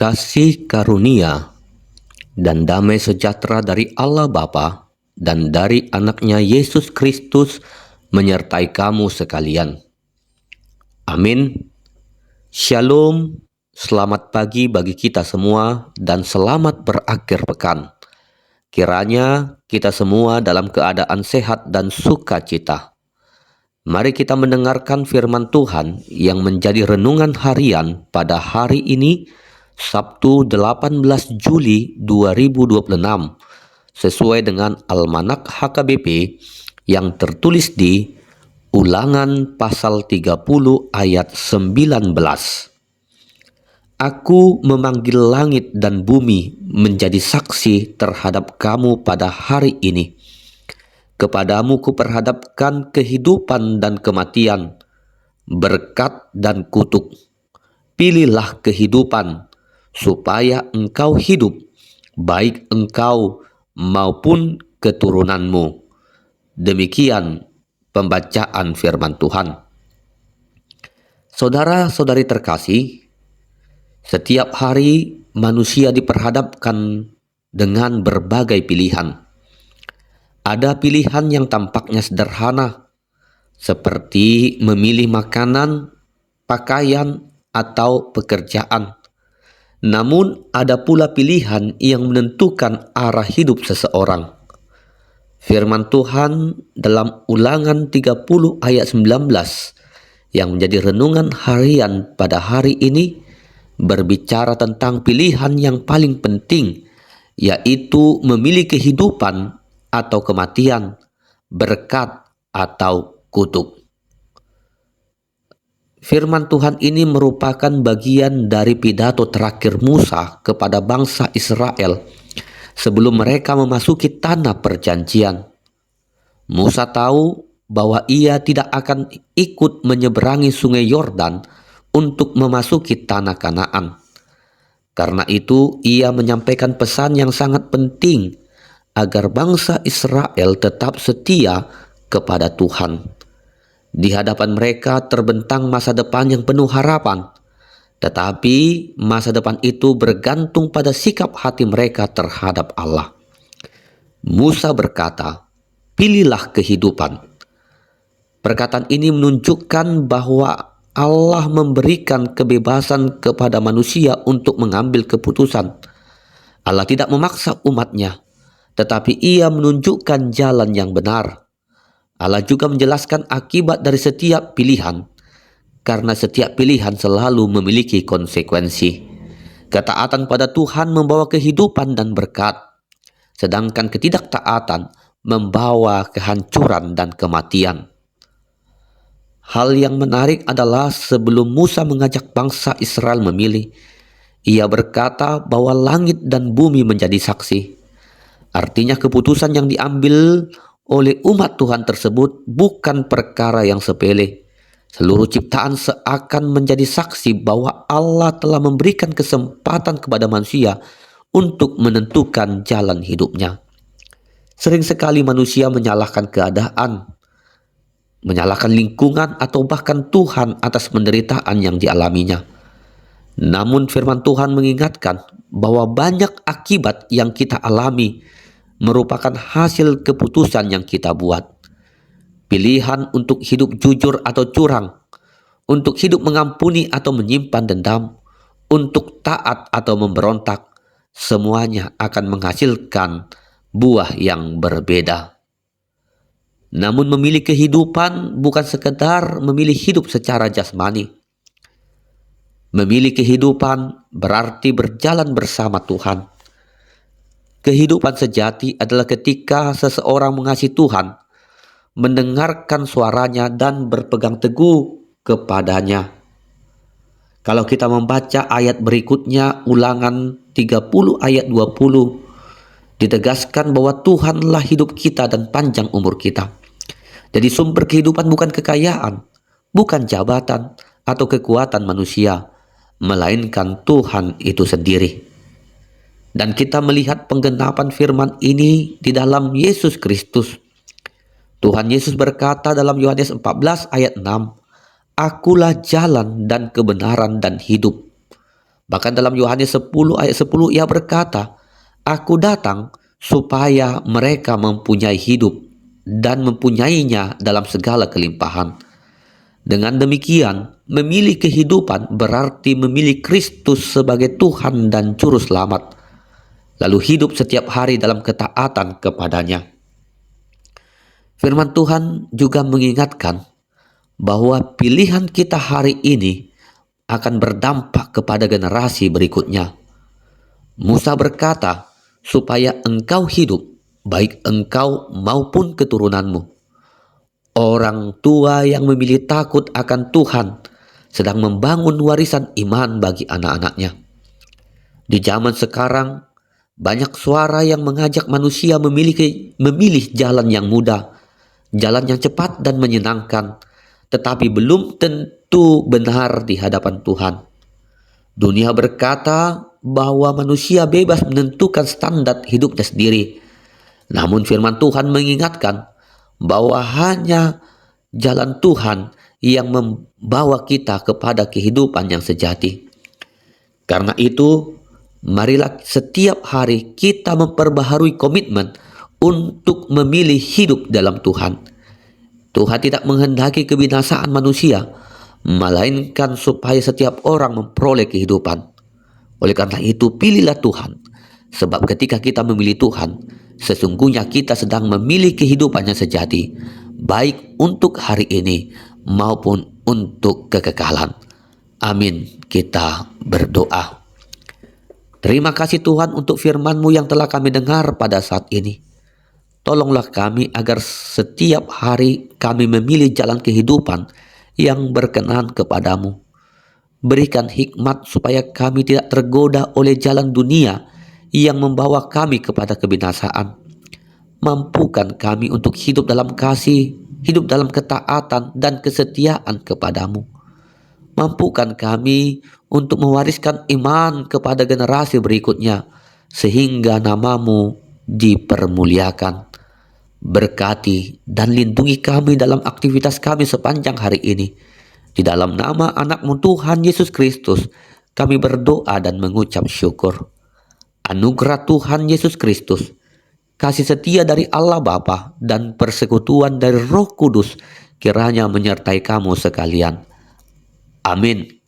Kasih karunia dan damai sejahtera dari Allah Bapa dan dari anaknya Yesus Kristus menyertai kamu sekalian. Amin. Shalom, selamat pagi bagi kita semua dan selamat berakhir pekan. Kiranya kita semua dalam keadaan sehat dan sukacita. Mari kita mendengarkan firman Tuhan yang menjadi renungan harian pada hari ini, Sabtu 18 Juli 2026, sesuai dengan Almanak HKBP yang tertulis di Ulangan pasal 30 ayat 19. Aku memanggil langit dan bumi menjadi saksi terhadap kamu pada hari ini. Kepadamu kuperhadapkan kehidupan dan kematian, berkat dan kutuk. Pilihlah kehidupan, supaya engkau hidup, baik engkau maupun keturunanmu. Demikian pembacaan firman Tuhan. Saudara-saudari terkasih, setiap hari manusia diperhadapkan dengan berbagai pilihan. Ada pilihan yang tampaknya sederhana, seperti memilih makanan, pakaian, atau pekerjaan. Namun ada pula pilihan yang menentukan arah hidup seseorang. Firman Tuhan dalam Ulangan 30 ayat 19 yang menjadi renungan harian pada hari ini berbicara tentang pilihan yang paling penting, yaitu memilih kehidupan atau kematian, berkat atau kutuk. Firman Tuhan ini merupakan bagian dari pidato terakhir Musa kepada bangsa Israel sebelum mereka memasuki tanah perjanjian. Musa tahu bahwa ia tidak akan ikut menyeberangi sungai Yordan untuk memasuki tanah Kanaan. Karena itu, ia menyampaikan pesan yang sangat penting agar bangsa Israel tetap setia kepada Tuhan. Di hadapan mereka terbentang masa depan yang penuh harapan, tetapi masa depan itu bergantung pada sikap hati mereka terhadap Allah. Musa berkata, "Pilihlah kehidupan." Perkataan ini menunjukkan bahwa Allah memberikan kebebasan kepada manusia untuk mengambil keputusan. Allah tidak memaksa umatnya, tetapi ia menunjukkan jalan yang benar. Allah juga menjelaskan akibat dari setiap pilihan, karena setiap pilihan selalu memiliki konsekuensi. Ketaatan pada Tuhan membawa kehidupan dan berkat, sedangkan ketidaktaatan membawa kehancuran dan kematian. Hal yang menarik adalah sebelum Musa mengajak bangsa Israel memilih, ia berkata bahwa langit dan bumi menjadi saksi. Artinya keputusan yang diambil oleh umat Tuhan tersebut bukan perkara yang sepele. Seluruh ciptaan seakan menjadi saksi bahwa Allah telah memberikan kesempatan kepada manusia untuk menentukan jalan hidupnya. Sering sekali manusia menyalahkan keadaan, menyalahkan lingkungan, atau bahkan Tuhan atas penderitaan yang dialaminya. Namun firman Tuhan mengingatkan bahwa banyak akibat yang kita alami merupakan hasil keputusan yang kita buat. Pilihan untuk hidup jujur atau curang, untuk hidup mengampuni atau menyimpan dendam, untuk taat atau memberontak, semuanya akan menghasilkan buah yang berbeda. Namun memilih kehidupan bukan sekedar memilih hidup secara jasmani. Memilih kehidupan berarti berjalan bersama Tuhan. Kehidupan sejati adalah ketika seseorang mengasihi Tuhan, mendengarkan suaranya dan berpegang teguh kepadanya. Kalau kita membaca ayat berikutnya, Ulangan 30 ayat 20, ditegaskan bahwa Tuhanlah hidup kita dan panjang umur kita. Jadi sumber kehidupan bukan kekayaan, bukan jabatan atau kekuatan manusia, melainkan Tuhan itu sendiri. Dan kita melihat penggenapan firman ini di dalam Yesus Kristus. Tuhan Yesus berkata dalam Yohanes 14 ayat 6, "Akulah jalan dan kebenaran dan hidup. Bahkan dalam Yohanes 10 ayat 10 ia berkata, "Aku datang supaya mereka mempunyai hidup dan mempunyainya dalam segala kelimpahan." Dengan demikian, memilih kehidupan berarti memilih Kristus sebagai Tuhan dan Juru Selamat, lalu hidup setiap hari dalam ketaatan kepadanya. Firman Tuhan juga mengingatkan bahwa pilihan kita hari ini akan berdampak kepada generasi berikutnya. Musa berkata, supaya engkau hidup, baik engkau maupun keturunanmu. Orang tua yang memilih takut akan Tuhan sedang membangun warisan iman bagi anak-anaknya. Di zaman sekarang, banyak suara yang mengajak manusia memilih jalan yang mudah, jalan yang cepat dan menyenangkan, tetapi belum tentu benar di hadapan Tuhan. Dunia berkata bahwa manusia bebas menentukan standar hidupnya sendiri. Namun firman Tuhan mengingatkan bahwa hanya jalan Tuhan yang membawa kita kepada kehidupan yang sejati. Karena itu, marilah setiap hari kita memperbaharui komitmen untuk memilih hidup dalam Tuhan. Tuhan tidak menghendaki kebinasaan manusia, melainkan supaya setiap orang memperoleh kehidupan. Oleh karena itu, pilihlah Tuhan. Sebab ketika kita memilih Tuhan, sesungguhnya kita sedang memilih kehidupan yang sejati, baik untuk hari ini maupun untuk kekekalan. Amin. Kita berdoa. Terima kasih Tuhan untuk firman-Mu yang telah kami dengar pada saat ini. Tolonglah kami agar setiap hari kami memilih jalan kehidupan yang berkenan kepadamu. Berikan hikmat supaya kami tidak tergoda oleh jalan dunia yang membawa kami kepada kebinasaan. Mampukan kami untuk hidup dalam kasih, hidup dalam ketaatan dan kesetiaan kepadamu. Mampukan kami untuk mewariskan iman kepada generasi berikutnya, sehingga namamu dipermuliakan. Berkati dan lindungi kami dalam aktivitas kami sepanjang hari ini. Di dalam nama anak-Mu Tuhan Yesus Kristus, kami berdoa dan mengucap syukur. Anugerah Tuhan Yesus Kristus, kasih setia dari Allah Bapa dan persekutuan dari Roh Kudus kiranya menyertai kamu sekalian. Amin.